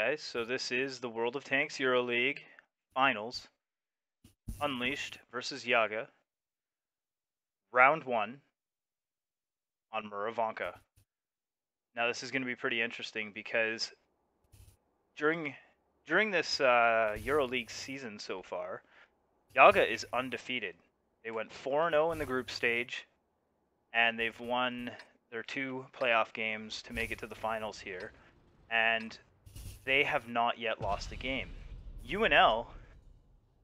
Guys, so this is the World of Tanks EuroLeague Finals. Unleashed versus JAGA. Round 1 on Muravanka. Now this is going to be pretty interesting because during this EuroLeague season so far, JAGA is undefeated. They went 4-0 in the group stage, and they've won their 2 playoff games to make it to the finals here. And they have not yet lost a game. UNL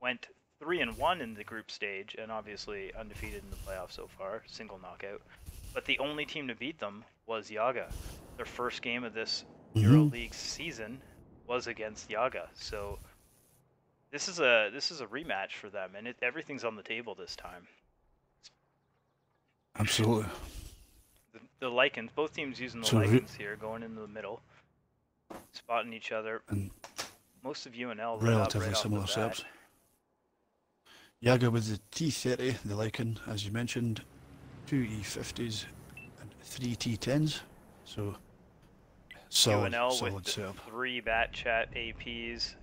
went 3-1 in the group stage and obviously undefeated in the playoffs so far, single knockout. But the only team to beat them was JAGA. Their first game of this EuroLeague season was against JAGA. So this is a rematch for them, and everything's on the table this time. Absolutely. The Lycans, both teams using the Lycans here, going into the middle, spotting each other. And most of UNL relatively similar setups. JAGA with the T30, the Lycan, as you mentioned, 2 E50s and 3 T10s. So solid, UNL solid with setup. 3 Bat Chat APs,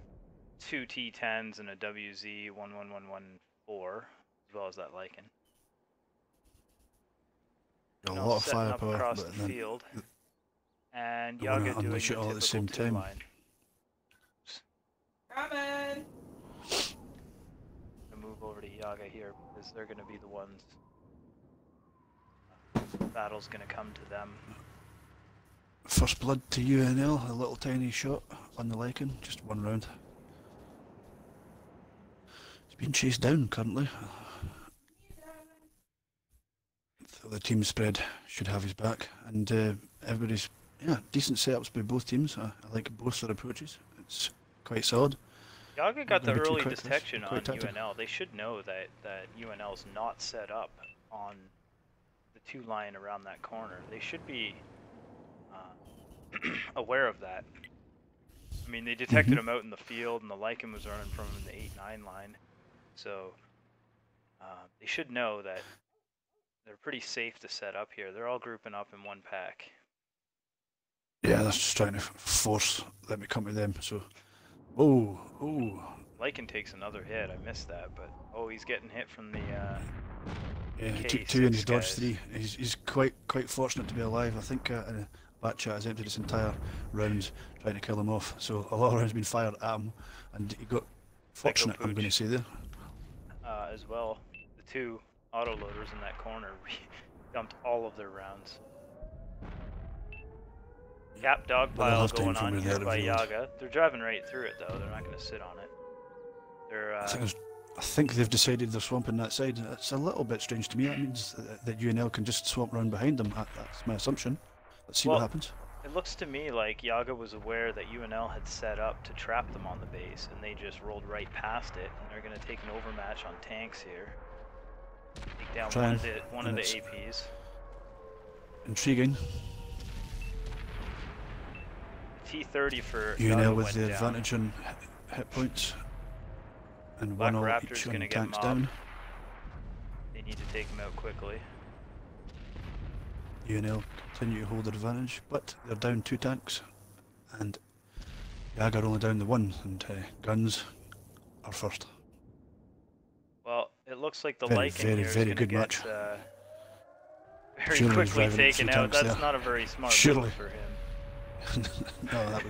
2 T10s, and a WZ 11114, as well as that Lycan. A lot of firepower across the field. And JAGA doing it all at the same time. Coming! Move over to JAGA here because they're going to be the ones. Battle's going to come to them. First blood to UNL, a little tiny shot on the Lycan, just 1 round. He's being chased down currently. The team spread should have his back, and everybody's decent setups by both teams. I like both their approaches. It's quite solid. JAGA got the early detection on UNL. They should know that UNL's not set up on the 2 line around that corner. They should be aware of that. I mean, they detected him out in the field, and the Lycan was running from him in the 8-9 line. So they should know that they're pretty safe to set up here. They're all grouping up in 1 pack. Yeah, that's just trying to force let me come to them. So, oh. Lycan takes another hit. I missed that, but he's getting hit from the. Yeah, he took 2 and he dodged 3. He's quite fortunate to be alive. I think Bat Chat has emptied his entire rounds trying to kill him off. So a lot of rounds been fired at him, and he got fortunate. I'm going to say there. As well, the 2 autoloaders in that corner dumped all of their rounds. Cap dog pile going on here by JAGA. They're driving right through it though. They're not going to sit on it. They're. I think they've decided they're swamping that side. It's a little bit strange to me. That means that UNL can just swamp around behind them. That's my assumption. Let's see what happens. It looks to me like JAGA was aware that UNL had set up to trap them on the base, and they just rolled right past it. And they're going to take an overmatch on tanks here. Take down one of the APs. Intriguing. T30 for UNL with the advantage on hit points, and Black 1 Raptor's each going to on get tanks down. They need to take him out quickly. UNL continue to hold their advantage, but they're down 2 tanks, and JAGA are only down the 1, and guns are first. Well, it looks like the Lycan here is going to get very quickly taken out. That's not a very smart move for him. No, that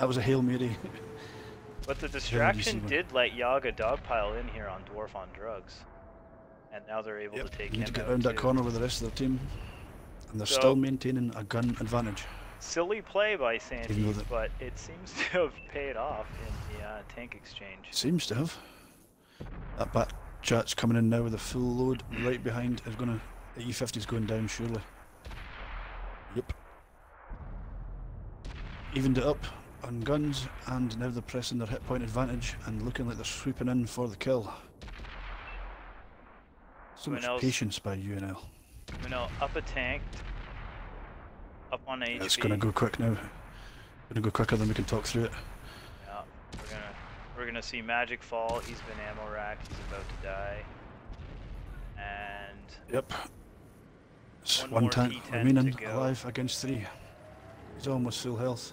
was a Hail Mary. But the distraction did let JAGA dogpile in here on Dwarf on Drugs. And now they're able to take him out. To get around that corner with the rest of their team. And they're still maintaining a gun advantage. Silly play by Sandy, but it seems to have paid off in the tank exchange. Seems to have. That Bat Chat's coming in now with a full load right behind. The E50's going down surely. Yep. Evened it up on guns, and now they're pressing their hit point advantage and looking like they're swooping in for the kill. So much patience by UNL. UNL up a tank, up on HP. It's going to go quick now. Going to go quicker than we can talk through it. Yeah, we're gonna see Magic fall. He's been ammo racked. He's about to die. And yep, it's 1 tank remaining alive against 3. He's almost full health.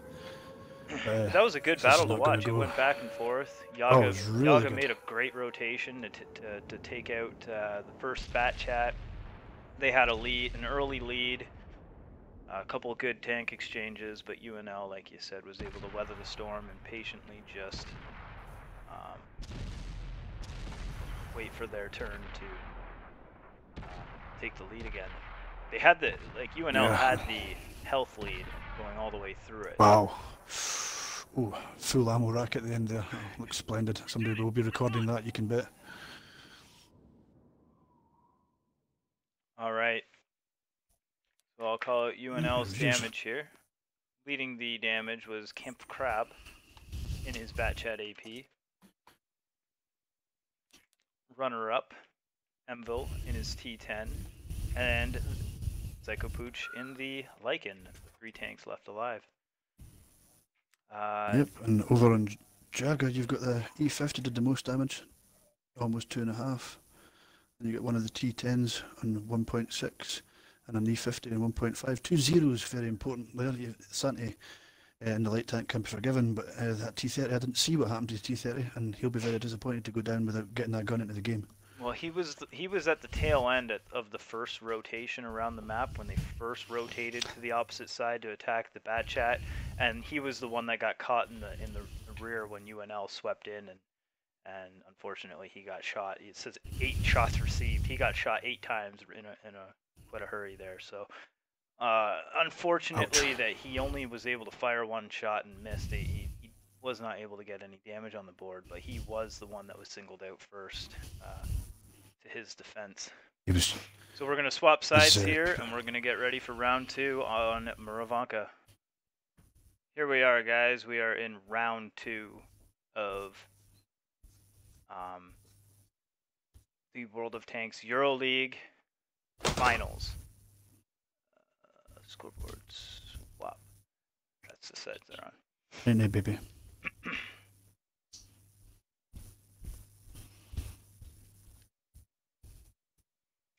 That was a good battle to watch. It went back and forth. Yaga, Yaga made a great rotation to take out the first Bat Chat. They had an early lead, a couple of good tank exchanges, but UNL, like you said, was able to weather the storm and patiently just wait for their turn to take the lead again. They had UNL had the health lead going all the way through it. Wow. Ooh, full ammo rack at the end there. Oh, looks splendid. Somebody will be recording that, you can bet. All right. So I'll call out UNL's damage here. Leading the damage was Kemp Crab in his Bat Chat AP. Runner-up, Emville in his T10. And Psycho Pooch in the Lycan. 3 tanks left alive. Yep, and over on JAGA, you've got the E50 did the most damage, almost 2.5. And you get one of the T10s on 1.6, and an E50 on 1.5. 2 zeros, very important there. Santi in the light tank can be forgiven, but that T30, I didn't see what happened to T30, and he'll be very disappointed to go down without getting that gun into the game. Well, he was at the tail end of the first rotation around the map when they first rotated to the opposite side to attack the Bat Chat, and he was the one that got caught in the rear when UNL swept in, and unfortunately he got shot. It says 8 shots received. He got shot 8 times in quite a hurry there. So unfortunately that he only was able to fire 1 shot and missed. He was not able to get any damage on the board, but he was the one that was singled out first. To his defense. So we're going to swap sides here, and we're going to get ready for round 2 on Muravanka. Here we are, guys. We are in round 2 of the World of Tanks EuroLeague Finals. Scoreboards swap. That's the sides they're on. Hey, baby.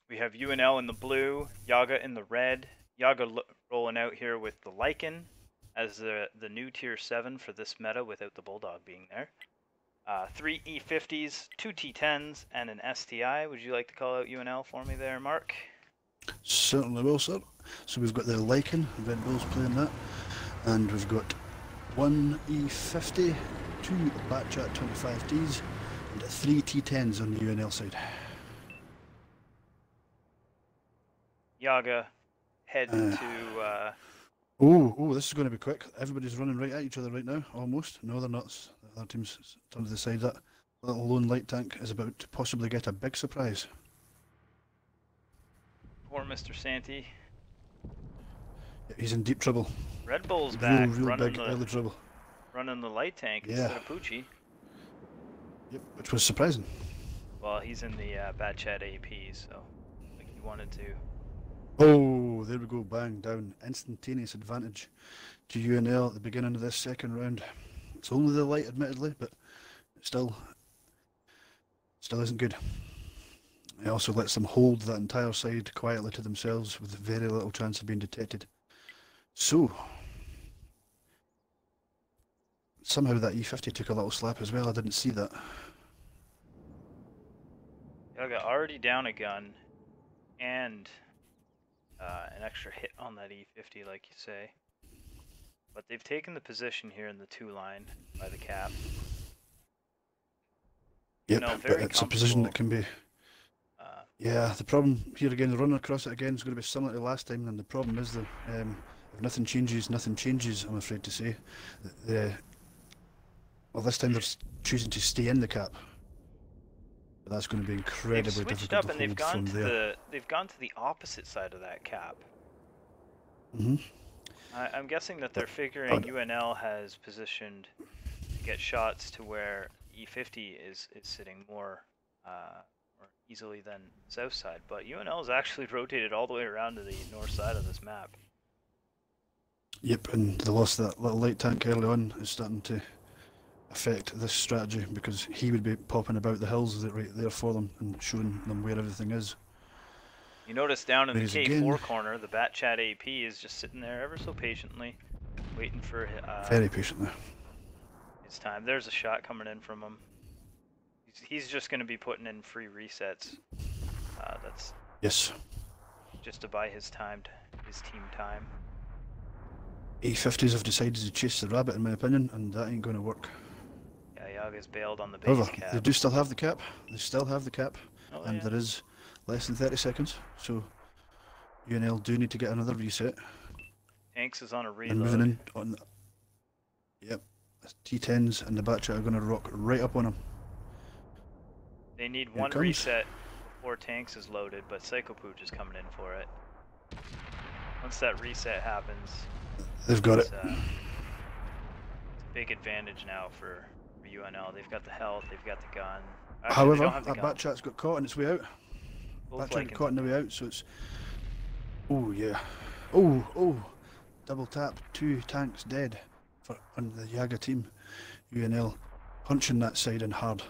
We have UNL in the blue, Yaga in the red. Yaga rolling out here with the Lycan as the new tier 7 for this meta without the Bulldog being there. 3 E50s, 2 T10s, and an STI. Would you like to call out UNL for me there, Mark? Certainly will, sir. So we've got the Lycan, Red Bull's playing that. And we've got 1 E50, 2 Bat Chat 25Ds, and 3 T10s on the UNL side. Yaga heading to... Oh, this is going to be quick. Everybody's running right at each other right now, almost. No, they're not. The other team's turned to the side. That little lone light tank is about to possibly get a big surprise. Poor Mr. Santi. Yeah, he's in deep trouble. Red Bull's back, real big early trouble. Running the light tank instead of Poochie. Yep, which was surprising. Well, he's in the Bat Chat AP, so like he wanted to. Oh, there we go, bang, down. Instantaneous advantage to UNL at the beginning of this second round. It's only the light, admittedly, but it still isn't good. It also lets them hold that entire side quietly to themselves with very little chance of being detected. So, somehow that E50 took a little slap as well, I didn't see that. Yaga already down a gun, and an extra hit on that E50, like you say. But they've taken the position here in the 2 line by the cap. Yep, but it's a position that can be... yeah, the problem here again, the run across it again is going to be similar to last time, and the problem is that if nothing changes, I'm afraid to say. Well, this time they're choosing to stay in the cap. But that's going to be incredibly difficult to hold from there. They've gone to the opposite side of that cap. Mm-hmm. I'm guessing that they're figuring UNL has positioned to get shots to where E50 is sitting more easily than south side, but UNL has actually rotated all the way around to the north side of this map. Yep, and the loss of that little light tank early on is starting to affect this strategy, because he would be popping about the hills right there for them and showing them where everything is. You notice down in the K4 corner, the Bat Chat AP is just sitting there ever so patiently, waiting for Very patiently. his time. There's a shot coming in from him. He's just going to be putting in free resets. That's Yes. just to buy his time, his team time. E50s have decided to chase the rabbit, in my opinion, and that ain't going to work. Yeah, Yaga's bailed on the base However, cap. they do still have the cap. They still have the cap, Oh, and yeah. there is less than 30 seconds. So UNL do need to get another reset. Tanks is on a reload. And moving in on the, yep, T10s and the Batchat are going to rock right up on them. They need one reset before Tanks is loaded, but Psycho Pooch is coming in for it. Once that reset happens, they've got it. It's a big advantage now for UNL. They've got the health, they've got the gun. Actually, however, they don't have the that gun. Batchat's got caught on its way out. Batchat got caught on the way out, so it's... Oh, yeah. Oh. Double tap, 2 tanks dead on the JAGA team. UNL punching that side in hard.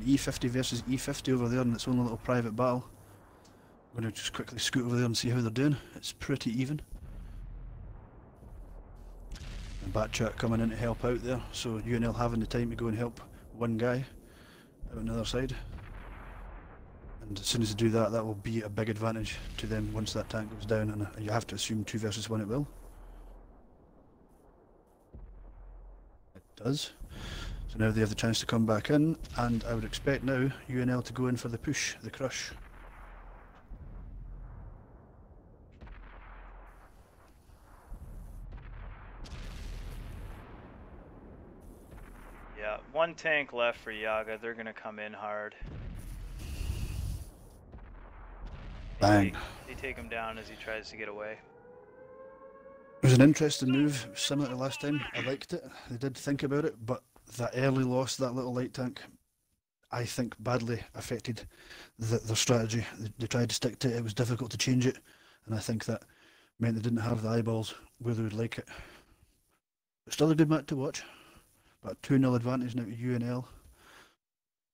E50 versus E50 over there in its own little private battle. I'm going to just quickly scoot over there and see how they're doing. It's pretty even. And Batchat coming in to help out there, so UNL having the time to go and help one guy out on the other side. And as soon as they do that, that will be a big advantage to them once that tank goes down, and you have to assume 2 versus 1 it will. It does. So now they have the chance to come back in, and I would expect now UNL to go in for the push, the crush. Yeah, 1 tank left for JAGA. They're going to come in hard. Bang. They take him down as he tries to get away. It was an interesting move, similar to last time. I liked it. They did think about it, but that early loss, that little light tank, I think badly affected their strategy. They tried to stick to it. It was difficult to change it, and I think that meant they didn't have the eyeballs where they would like it. But still a good match to watch. But 2-0 advantage now to UNL,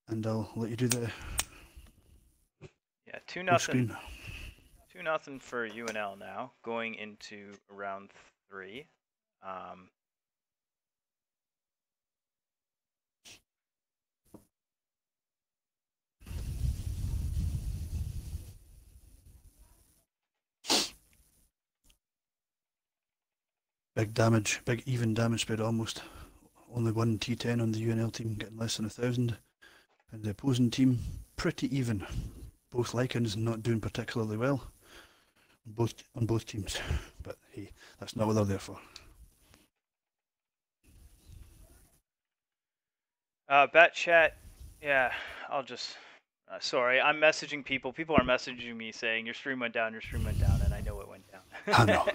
and I'll let you do the... Yeah, 2-0. 2-0 for UNL now, going into round 3. Big damage, big even damage spread almost. Only 1 T10 on the UNL team, getting less than 1,000. And the opposing team, pretty even. Both Lycans not doing particularly well on both teams. But hey, that's not what they're there for. Batchat, yeah, I'll just... sorry, I'm messaging people. People are messaging me saying, your stream went down, and I know it went down. I know.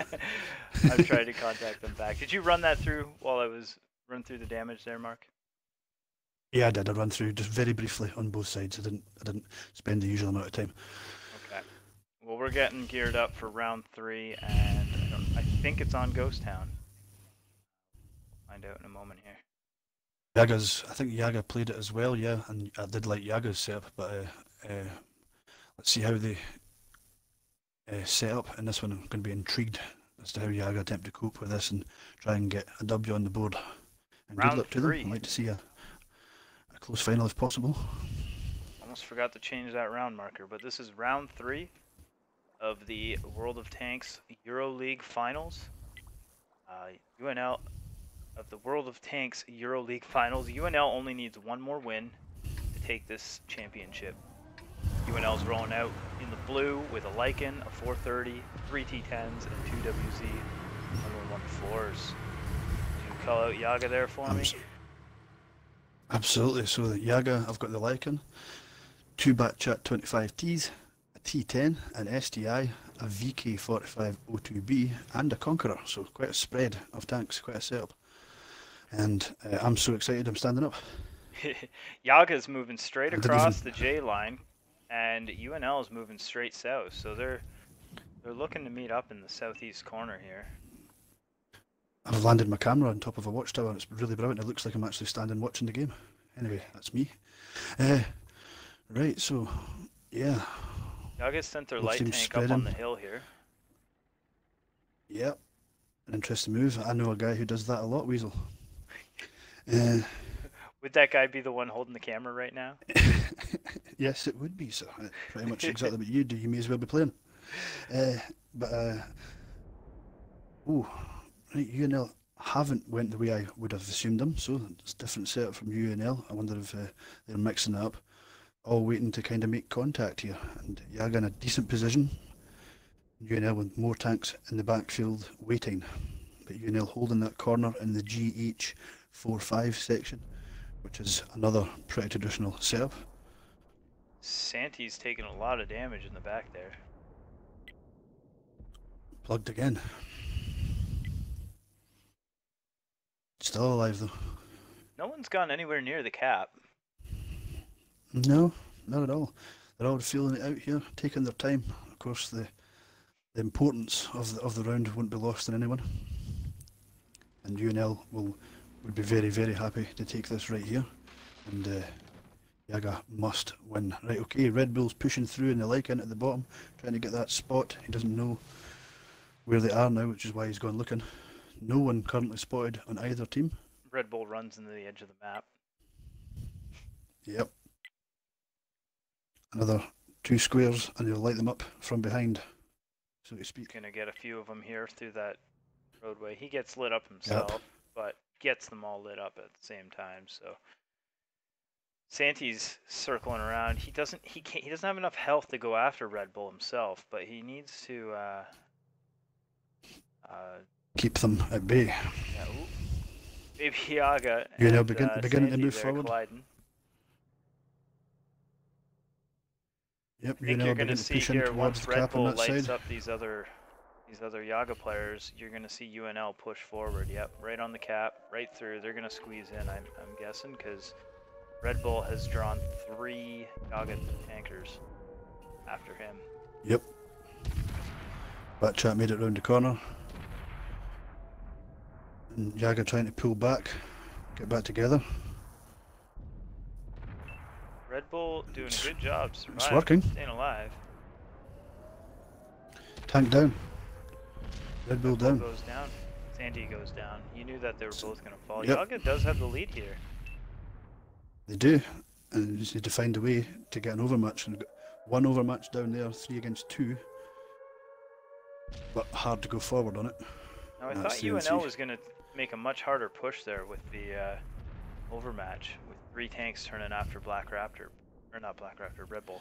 I've tried to contact them back. Did you run that through while I was run through the damage there, Mark? Yeah, I did. I ran through just very briefly on both sides. I didn't spend the usual amount of time. Okay. Well, we're getting geared up for round 3, and I think it's on Ghost Town. Find out in a moment here. I think JAGA played it as well, yeah, and I did like JAGA's setup, but let's see how they set up in this one. I'm going to be intrigued as to how JAGA attempt to cope with this and try and get a W on the board. And round good luck to 3. them. I'd like to see a close final if possible. Almost forgot to change that round marker, but this is round 3 of the World of Tanks EuroLeague Finals. UNL of the World of Tanks EuroLeague Finals. UNL only needs 1 more win to take this championship. UNL's rolling out in the blue with a Lycan, a 430, 3 T10s, and 2 WZ, 114s. Can you call out JAGA there for me? Absolutely. So the JAGA, I've got the Lycan, 2 Batchat 25Ts, a T10, an STI, a VK45O2B, and a Conqueror. So quite a spread of tanks, quite a setup. And I'm so excited I'm standing up. JAGA's moving straight across the J line, and UNL is moving straight south. So they're looking to meet up in the southeast corner here. I've landed my camera on top of a watchtower and it's really brilliant. It looks like I'm actually standing watching the game. Anyway, that's me. Right, so, yeah. JAGA sent their light tank up on the hill here. Yep. an interesting move. I know a guy who does that a lot, Weasel. Would that guy be the one holding the camera right now? Yes, it would be, sir. Pretty much exactly what you do. You may as well be playing. Right, UNL haven't went the way I would have assumed them, so it's a different setup from UNL. I wonder if they're mixing it up. All waiting to kind of make contact here. And Jaga in a decent position. UNL with more tanks in the backfield waiting. But UNL holding that corner in the GH45 section, which is another pretty traditional setup. Santi's taking a lot of damage in the back there. Plugged again. Still alive though. No one's gone anywhere near the cap. No, not at all. They're all feeling it out here, taking their time. Of course, the importance of the round won't be lost on anyone. And UNL would be very, very happy to take this right here. And Jaga must win. Right, okay, Red Bull's pushing through in the like in at the bottom, trying to get that spot. He doesn't know where they are now, which is why he's gone looking. No one currently spotted on either team. Red Bull runs into the edge of the map. Yep. Another 2 squares and he'll light them up from behind, so to speak. He's going to get a few of them here through that roadway. He gets lit up himself, but gets them all lit up at the same time, so... Santi's circling around. He doesn't have enough health to go after Red Bull himself, but he needs to keep them at bay. Yeah, Baby Jaga and beginning to move forward. Colliding. Yep, I think you're going to see here once Red Bull lights up these other Jaga players, you're going to see UNL push forward. Yep, right on the cap, right through. They're going to squeeze in, I'm guessing, because Red Bull has drawn 3 Jaga tankers after him. Yep. Bat chat made it round the corner. And Jaga trying to pull back, get back together. Red Bull doing a good job surviving, it's working. Staying alive. Tank down. Red Bull down. Goes down. Santi goes down. You knew that they were both going to fall. Yep. Jaga does have the lead here. They do, and they just need to find a way to get an overmatch. And one overmatch down there, 3 against 2, but hard to go forward on it. Now I thought UNL was going to make a much harder push there with the overmatch, with 3 tanks turning after Black Raptor, or not Black Raptor, Red Bull.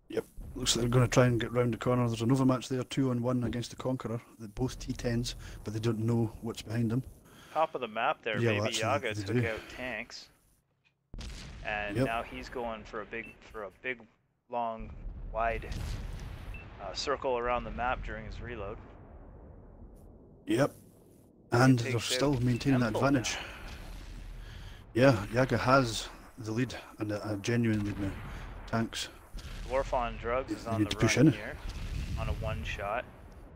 Yep, looks like they're going to try and get round the corner. There's an overmatch there, 2-on-1 against the Conqueror. They're both T10s, but they don't know what's behind them. Top of the map there, yeah, Baby Jaga took out tanks. And yep. Now he's going for a big, long, wide circle around the map during his reload. Yep, and they're still maintaining that advantage. Yeah, Jaga has the lead, and a genuine lead now. Tanks. Dwarf on Drugs is on the run here, on a 1-shot.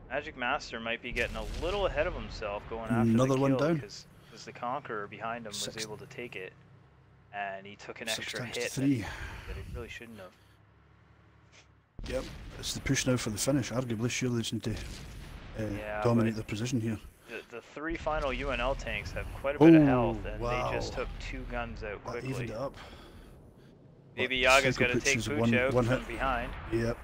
Magic Master might be getting a little ahead of himself going after another the kill, one down, because the Conqueror behind him was able to take it. And he took an extra hit that he really shouldn't have. Yep, it's the push now for the finish. Arguably, surely they just need to dominate their position here. The 3 final UNL tanks have quite a bit of health, and they just took 2 guns out quickly. Evened it up. Baby Jaga's got to take Pooch out from behind. Yep.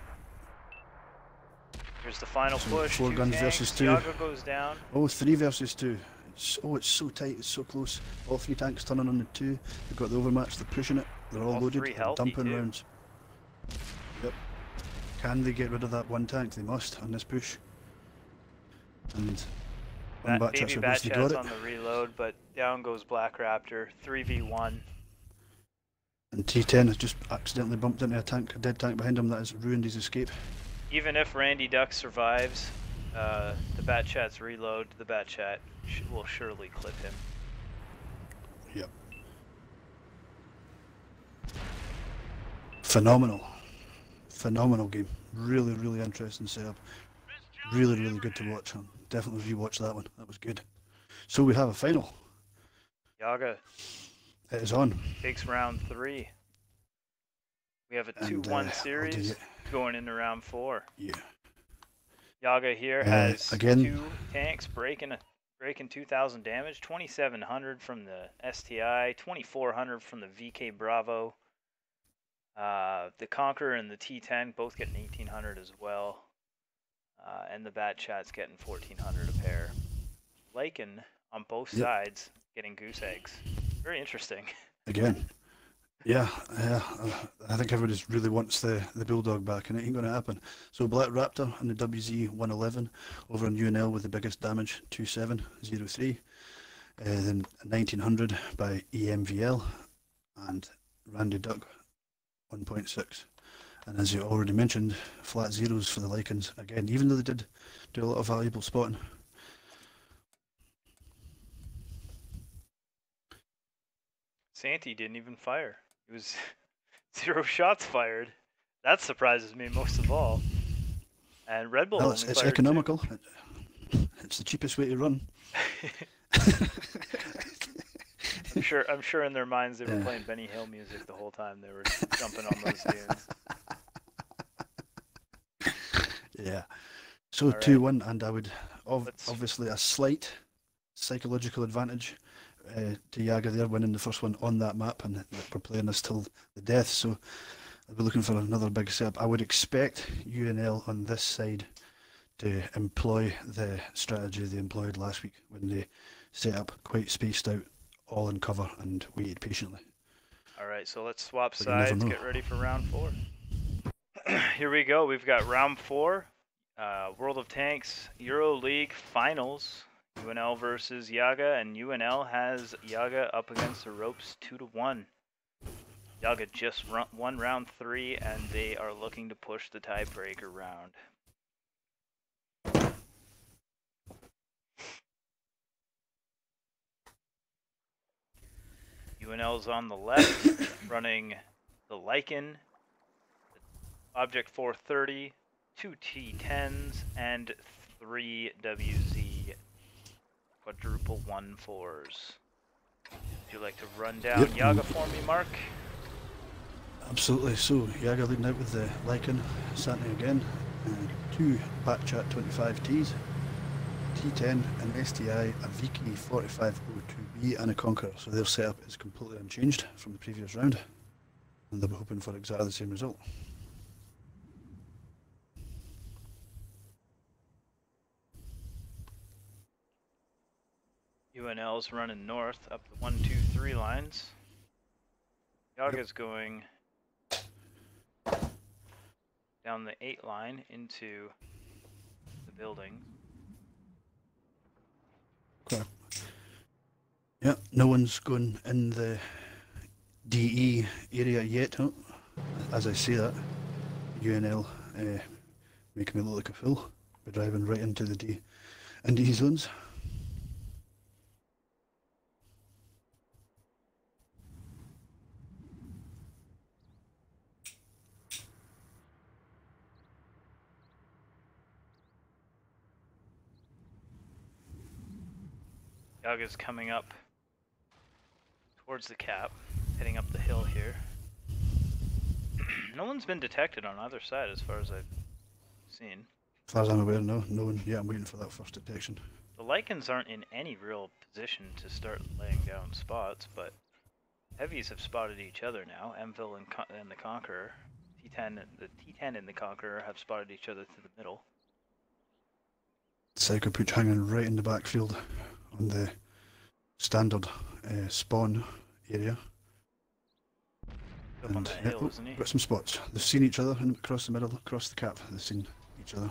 Here's the final push. 4 guns versus 2. Jaga goes down. Oh, 3 versus 2. It's so tight, it's so close. All 3 tanks turning on the 2. They've got the overmatch, they're pushing it. They're all loaded, they're dumping rounds. Yep. Can they get rid of that 1 tank? They must on this push. And that Baby Batchat's on the reload, but down goes Black Raptor. 3v1. And T10 has just accidentally bumped into a dead tank behind him that has ruined his escape. Even if Randy Duck survives the Batchat's reload, the Batchat will surely clip him. Yep. Phenomenal game. Really, really interesting setup. Really, really good to watch. I'll definitely rewatch that one. That was good. So we have a final. Jaga. It is on. Takes round 3. We have a 2-1 series going into round 4. Yeah. Jaga here has again, 2 tanks breaking 2,000 damage, 2,700 from the STI, 2,400 from the VK Bravo. The Conqueror and the T10 both getting 1,800 as well. And the Bat Chat's getting 1,400 a pair. Lycan on both sides getting goose eggs. Very interesting. Again. Yeah, I think everybody really wants the Bulldog back, and it ain't going to happen. So Black Raptor and the WZ 111 over on UNL with the biggest damage, 2703. Then 1900 by EMVL and Randy Duck 1.6. And as you already mentioned, flat zeros for the Lycans again, even though they did do a lot of valuable spotting. Santi didn't even fire. It was 0 shots fired. That surprises me most of all. And Red Bull. Well, it's economical. It's the cheapest way to run. I'm sure in their minds they were playing Benny Hill music the whole time they were jumping on those dunes. Yeah. So 2-1, and I would obviously a slight psychological advantage to Jaga there, winning the first one on that map, and we're playing this till the death, so I'll be looking for another big setup. I would expect UNL on this side to employ the strategy they employed last week when they set up quite spaced out, all in cover, and waited patiently. Alright, so let's swap sides, get ready for round 4. Here we go, we've got round 4, World of Tanks EuroLeague Finals. UNL versus Jaga, and UNL has Jaga up against the ropes 2-1. Jaga just won round 3, and they are looking to push the tiebreaker round. UNL's on the left, running the Lycan, the Object 430, 2 T10s, and 3 WZ quadruple 1-4s. Would you like to run down Jaga for me, Mark? Absolutely. So Jaga leading out with the Lycan, Santi again, 2 Bat Chat 25Ts, T10, an STI, a VK 4502B, and a Conqueror. So their setup is completely unchanged from the previous round, and they'll be hoping for exactly the same result. UNL's running north up the 1, 2, 3 lines. Jaga's going down the 8 line into the building. Okay. Yeah, no one's going in the DE area yet, huh? As I say that, UNL making me look like a fool by driving right into the DE zones. Jaga's coming up towards the cap, heading up the hill here. No one's been detected on either side as far as I've seen. As far as I'm aware, no one. Yeah, I'm waiting for that first detection. The Lycans aren't in any real position to start laying down spots, but heavies have spotted each other now. Mville and the Conqueror, the T10 and the Conqueror have spotted each other to the middle. Psycho Pooch hanging right in the backfield on the standard spawn area. Up on the hill, isn't he? Got some spots. They've seen each other across the middle, across the cap. They've seen each other.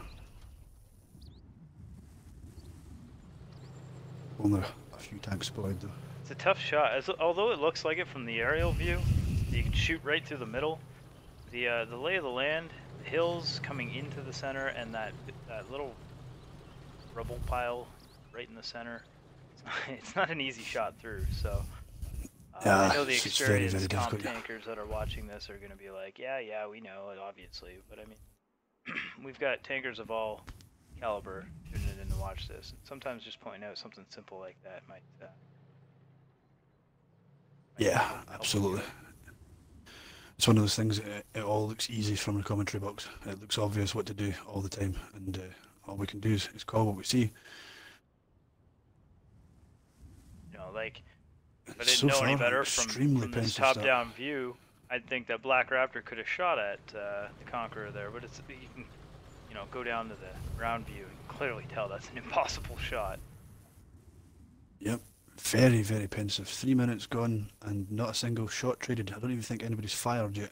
Only a few tanks spotted though. It's a tough shot. Although it looks like it from the aerial view, you can shoot right through the middle. The lay of the land, the hills coming into the center, and that little rubble pile right in the center. It's not an easy shot through. So I know the experienced comp tankers that are watching this are going to be like, yeah, we know it, obviously. But I mean, we've got tankers of all caliber tuning in to watch this. And sometimes just pointing out something simple like that might yeah, absolutely. It's one of those things, it all looks easy from the commentary box. It looks obvious what to do all the time, and all we can do is call what we see. You know, like, if I didn't So know any far, better extremely from this pensive top-down view, I'd think that Black Raptor could have shot at the Conqueror there, but it's, you can, you know, go down to the ground view and clearly tell that's an impossible shot. Yep, very, very pensive. 3 minutes gone and not a single shot traded. I don't even think anybody's fired yet.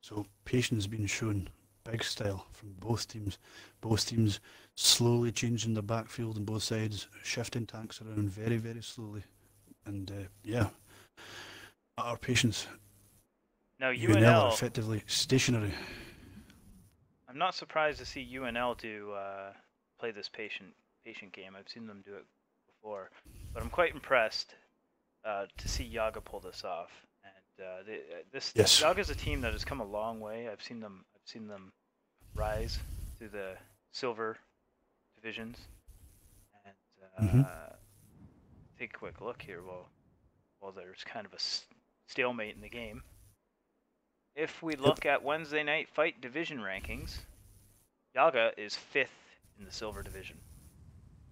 So patience being shown, big style from both teams. Both teams slowly changing their backfield on both sides, shifting tanks around very, very slowly. And yeah, our patience. Now UNL are UNL, effectively stationary. I'm not surprised to see UNL do play this patient game. I've seen them do it before, but I'm quite impressed to see JAGA pull this off. And Yes. JAGA's a team that has come a long way. I've seen them rise through the silver divisions. And take a quick look here. Well, there's kind of a stalemate in the game. If we look at Wednesday night fight division rankings, JAGA is 5th in the silver division,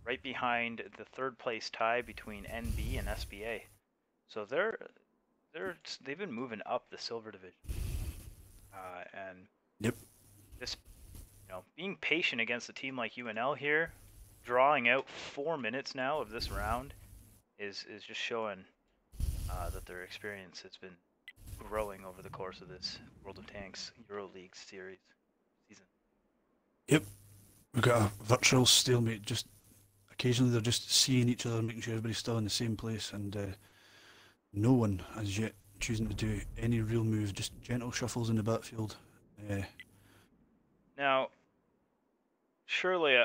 right behind the 3rd place tie between NB and SBA. So they've been moving up the silver division, and this, you know, being patient against a team like UNL here, drawing out 4 minutes now of this round, is just showing that their experience has been growing over the course of this World of Tanks EuroLeague season. Yep, we've got a virtual stalemate. Just occasionally they're just seeing each other, making sure everybody's still in the same place, and no one as yet choosing to do any real moves, just gentle shuffles in the backfield. Now, surely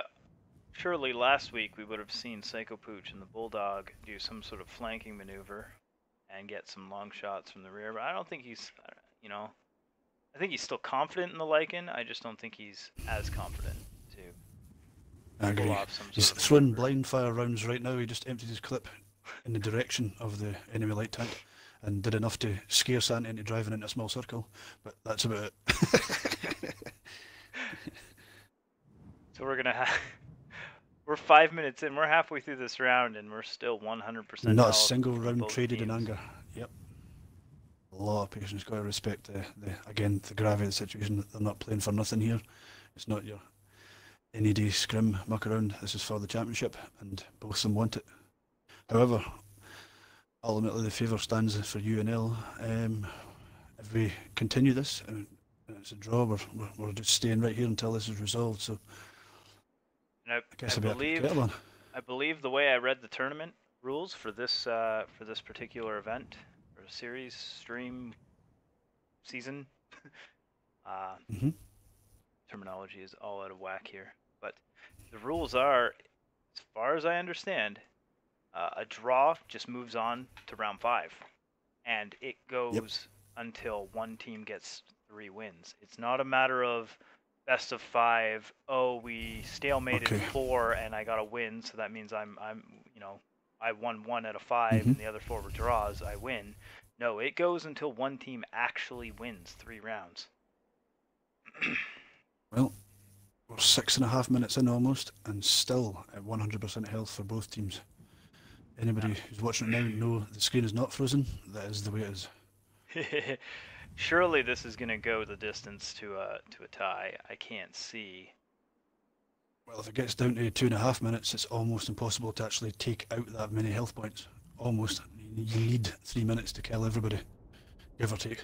last week we would have seen Psycho Pooch and the Bulldog do some sort of flanking maneuver and get some long shots from the rear, but I don't think he's, you know, I think he's still confident in the Lycan. I just don't think he's as confident to pull off some sort He's of throwing maneuver. blind fire rounds right now. He just emptied his clip in the direction of the enemy light tank and did enough to scare Santa into driving into a small circle, but that's about it. So we're gonna have, we're 5 minutes in, we're halfway through this round, and we're still 100% Not a health single from round both traded in teams. anger. Yep. A lot of patience. Got to respect the gravity of the situation. They're not playing for nothing here. It's not your any day scrim muck around. This is for the championship, and both of them want it. However, ultimately the favour stands for UNL. If we continue this and it's a draw, we're just staying right here until this is resolved. So And I guess I believe the way I read the tournament rules for this particular event or series, stream, season, terminology is all out of whack here. But the rules are, as far as I understand, a draw just moves on to round 5, and it goes until one team gets 3 wins. It's not a matter of best of 5. Oh, we stalemated 4 and I got a win, so that means I'm you know, I won 1 out of 5 and the other 4 were draws, I win. No, it goes until one team actually wins 3 rounds. Well, we're 6.5 minutes in almost, and still at 100% health for both teams. Anybody who's watching it now know the screen is not frozen. That is the way it is. Surely this is going to go the distance to a tie. I can't see. Well, if it gets down to 2.5 minutes, it's almost impossible to actually take out that many health points. Almost. You need 3 minutes to kill everybody, give or take.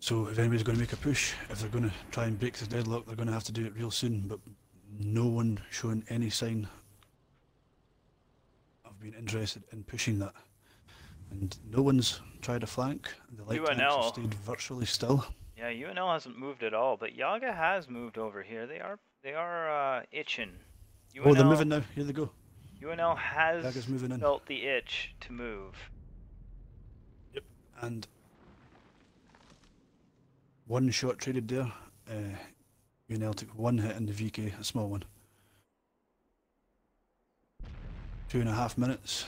So if anybody's going to make a push, if they're going to try and break the deadlock, they're going to have to do it real soon. But no one showing any sign of being interested in pushing that. And no one's tried a flank. The light tanks have stayed virtually still. Yeah, UNL hasn't moved at all, but JAGA has moved over here. They are itching. UNL, oh, they're moving now. Here they go. UNL has JAGA's moving in. felt the itch to move. Yep. And one shot traded there. UNL took 1 hit in the VK, a small one. 2.5 minutes.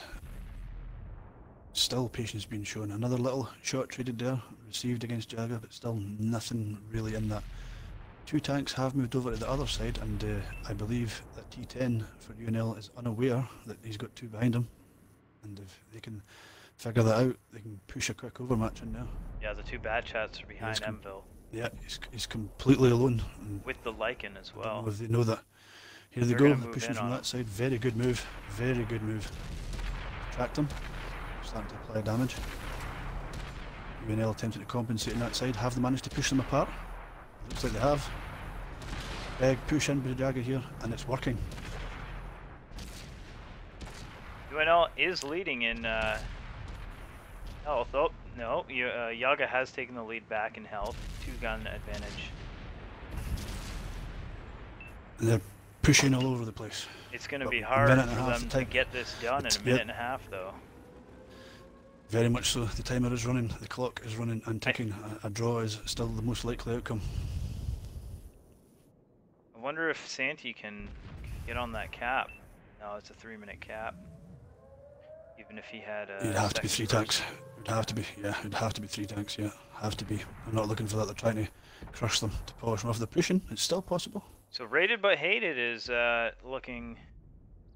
Still patience being shown. Another little shot traded there, received against JAGA, but still nothing really in that two tanks have moved over to the other side, and I believe that T10 for UNL is unaware that he's got two behind him, and if they can figure that out, they can push a quick overmatch in there. Yeah, the two bad chats are behind Mville. Yeah, he's completely alone. With the Lycan as well. I don't know if they know that. Here they go, they're pushing from that side. Very good move, very good move. Tracked him, starting to apply damage. UNL attempting to compensate on that side. Have they managed to push them apart? Looks like they have. Big push in by the JAGA here, and it's working. UNL is leading in health. Oh, no, JAGA has taken the lead back in health. Two-gun advantage. They're pushing all over the place. It's going to be hard for them to get this done in a minute and a half, though. Very much so. The timer is running, the clock is running and ticking. A draw is still the most likely outcome. I wonder if Santi can get on that cap. No, it's a 3-minute cap. Even if he had a... It'd have to be 3 tanks. It'd have to be, yeah. It'd have to be 3 tanks, yeah. Have to be. I'm not looking for that. They're trying to crush them, to polish them off. They're pushing. It's still possible. So Rated But Hated is looking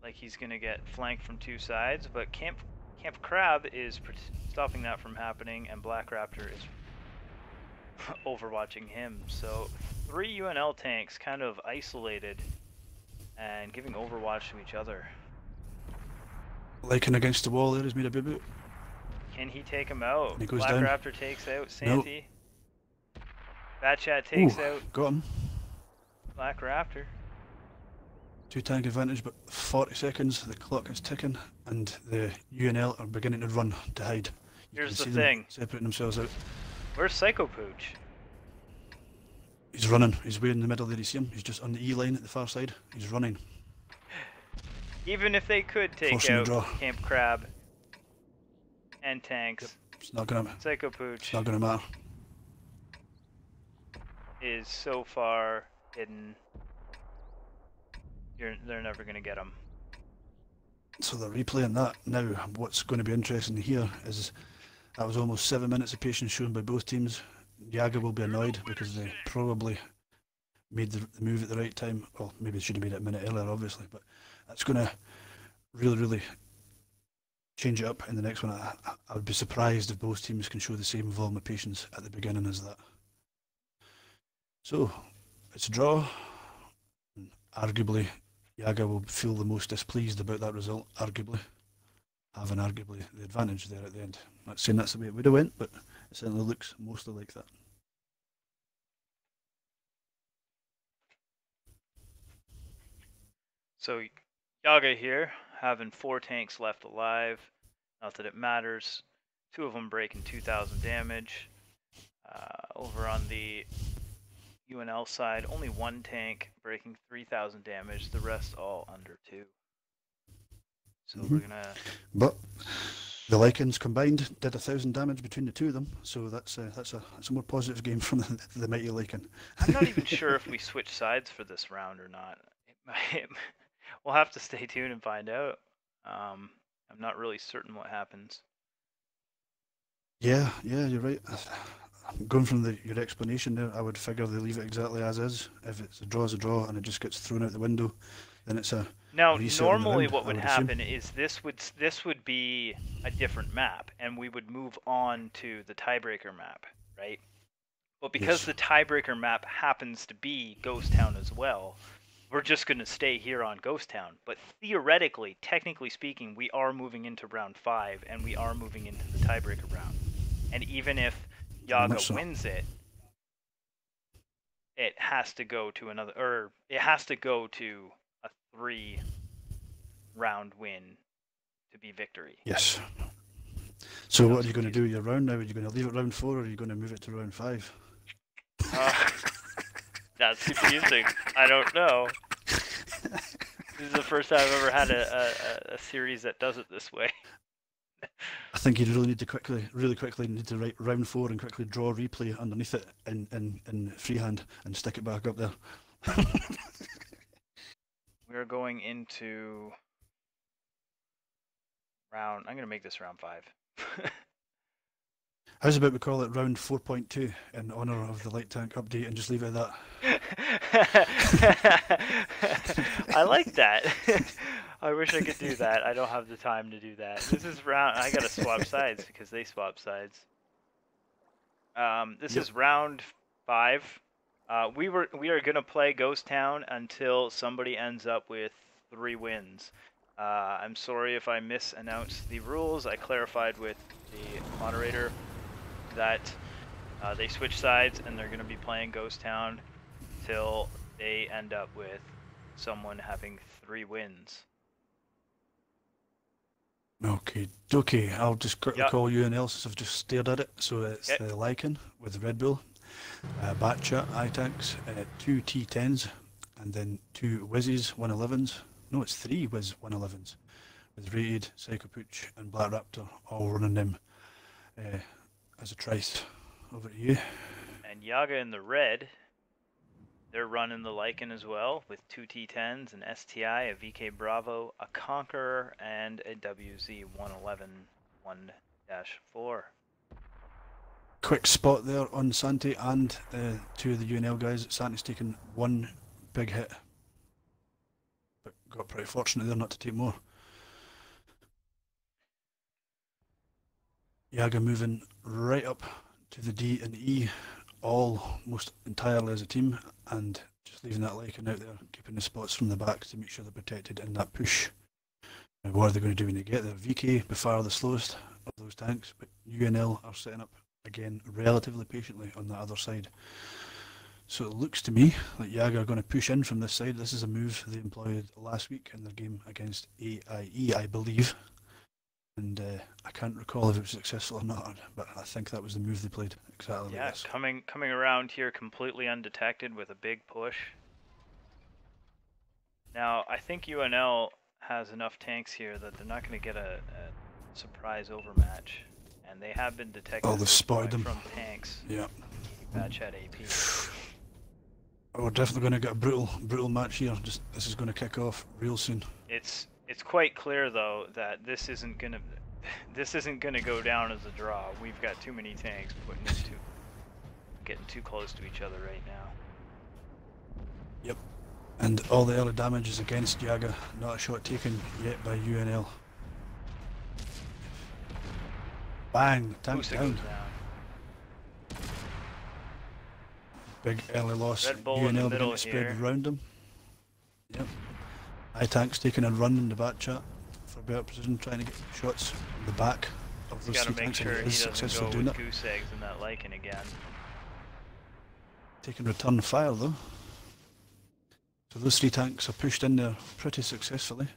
like he's going to get flanked from 2 sides, but Camp Crab is stopping that from happening, and Black Raptor is overwatching him. So 3 UNL tanks kind of isolated and giving overwatch to each other. Lycan against the wall there has made a boo-boo. Can he take him out? He goes Black down. Raptor takes out Santi. Nope. Bad Chat takes out. Got him. Black Raptor. 2 tank advantage, but 40 seconds, the clock is ticking, and the UNL are beginning to run to hide. Here's the thing. Separating themselves out. Where's Psycho Pooch? He's running. He's way in the middle there, you see him? He's just on the E line at the far side. He's running. Even if they could take out Camp Crab and tanks, yep. It's not gonna. Psycho Pooch. It's not gonna matter. Is so far hidden. They're never gonna get him. So they're replaying that now. What's going to be interesting here is that was almost 7 minutes of patience shown by both teams. JAGA will be annoyed because they probably made the move at the right time. Well, maybe they should have made it a minute earlier, obviously, but that's going to really change it up in the next one. I would be surprised if both teams can show the same volume of patience at the beginning as that. So, it's a draw. Arguably, JAGA will feel the most displeased about that result, arguably. Having arguably the advantage there at the end. Not saying that's the way it would have went, but it certainly looks mostly like that. So JAGA here, having 4 tanks left alive. Not that it matters. 2 of them breaking 2,000 damage. Over on the UNL side, only 1 tank breaking 3,000 damage. The rest all under 2. So we're gonna. But the Lycans combined did 1,000 damage between the 2 of them. So that's a more positive game from the mighty Lycan. I'm not even sure if we switch sides for this round or not. We'll have to stay tuned and find out. I'm not really certain what happens. Yeah, you're right. Going from your explanation there, I would figure they leave it exactly as is. If it's a draw, and it just gets thrown out the window, then it's a now. Normally, what would happen is this would be a different map, and we would move on to the tiebreaker map, right? But because the tiebreaker map happens to be Ghost Town as well, we're just going to stay here on Ghost Town. But theoretically, technically speaking, we are moving into round 5, and we are moving into the tiebreaker round. And even if JAGA wins it, it has to go to another, or it has to go to a 3-round win to be victory. Yes. So what are you going to do your round now? Are you going to leave it round 4, or are you going to move it to round 5? That's confusing. I don't know. This is the first time I've ever had a series that does it this way. I think you really need to really quickly need to write round 4 and quickly draw replay underneath it in freehand and stick it back up there. We're going into round. I'm going to make this round 5. How's about we call it round 4.2 in honour of the light tank update and just leave it at that? I like that. I wish I could do that. I don't have the time to do that. This is round. I gotta swap sides because they swap sides. This is round 5. We are gonna play Ghost Town until somebody ends up with 3 wins. I'm sorry if I misannounced the rules. I clarified with the moderator that they switch sides and they're gonna be playing Ghost Town till they end up with someone having 3 wins. Okay. I'll just quickly call UNL since I've just stared at it. So it's the Lycan with Red Bull, Batchat, iTanks, 2 T10s, and then 2 Whizzes 111s. No, it's 3 Whiz 111s with Rated, Psycho Pooch, and Black Raptor all running them as a trice. Over to you. And Yaga in the red, they're running the Lycan as well with 2 T10s, an STI, a VK Bravo, a Conqueror, and a WZ 111 1-4. Quick spot there on Santi and 2 of the UNL guys. Santi's taken 1 big hit, but got pretty fortunate there not to take more. Yaga moving right up to the D and E, almost entirely as a team, and just leaving that Lycan out there, keeping the spots from the back to make sure they're protected in that push. Now, what are they going to do when they get there? VK by far the slowest of those tanks, but UNL are setting up again relatively patiently on the other side. So it looks to me like Yaga are going to push in from this side. This is a move they employed last week in their game against AIE, I believe. And I can't recall if it was successful or not, but I think that was the move they played exactly. Yeah, like this. coming around here completely undetected with a big push. Now, I think UNL has enough tanks here that they're not going to get a surprise overmatch, and they have been detected they've spotted them from tanks. Yeah. Batchat AP. We're definitely going to get a brutal match here. This is going to kick off real soon. It's quite clear though that this isn't gonna go down as a draw. We've got too many tanks getting too close to each other right now. Yep. And all the early damage is against Yaga. Not a shot taken yet by UNL. Bang! Tank down. Big early loss. Red Bull UNL beginning to spread around them. Yep. iTank's taking a run in the Batchat for better precision, trying to get shots in the back of those 3 tanks, and he is successful doing it. Goose eggs in that Lycan again. Taking return fire though. So those 3 tanks are pushed in there pretty successfully.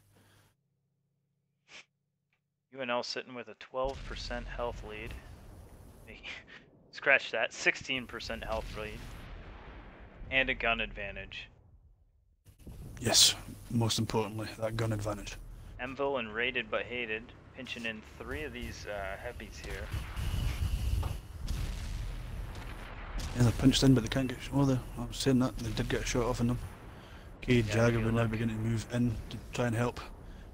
UNL sitting with a 12% health lead. Scratch that, 16% health lead. And a gun advantage. Yes, most importantly, that gun advantage. Emville and Rated but Hated, pinching in 3 of these heavies here. Yeah, they're pinched in, but they can't get. Oh, I was saying that they did get a shot off on them. Okay, JAGA will now begin to move in to try and help,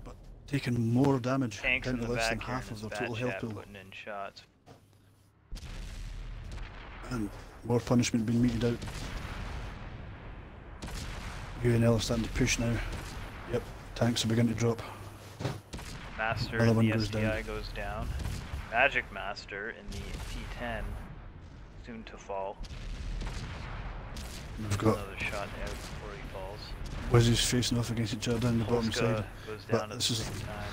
but taking more damage, Tanks down to less than here half of their total health pool. Putting in shots. And more punishment being meted out. UNL are starting to push now. Yep, tanks are beginning to drop. Master Another one in the goes STI goes down. Magic Master in the T10 soon to fall. We've got another shot out before he falls. Whizzes facing off against each other down the bottom side. Goes down at the same time.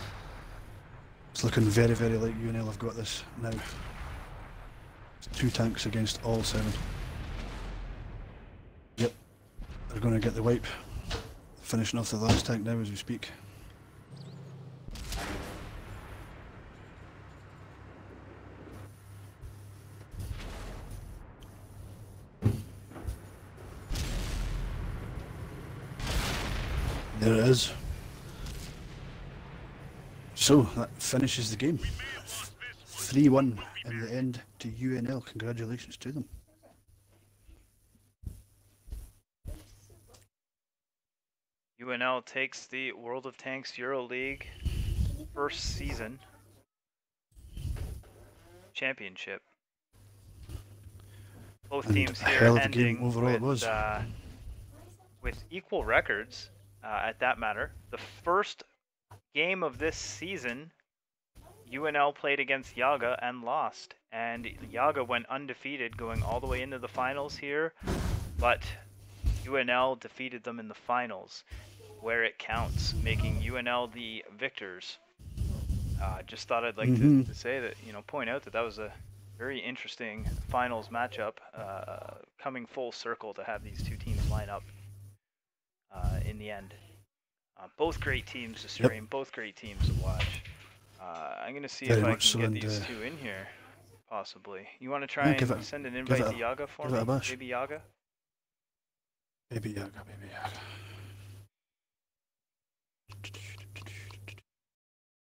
It's looking very, very like UNL have got this now. It's 2 tanks against all 7. Yep, they're going to get the wipe. Finishing off the last tank now as we speak. There it is. So that finishes the game. 3-1 in the end to UNL. Congratulations to them. UNL takes the World of Tanks EuroLeague first season championship. Both teams here ending overall with, it was. with equal records at that matter. The first game of this season, UNL played against JAGA and lost. And JAGA went undefeated going all the way into the finals here, but UNL defeated them in the finals, where it counts, making UNL the victors. Just thought I'd like to say that, point out that that was a very interesting finals matchup, coming full circle to have these two teams line up in the end. Both great teams to stream, both great teams to watch. I'm going to see if I can get these two in here, possibly. You want to try and send an invite to JAGA for me? Baby JAGA? Baby JAGA, baby JAGA.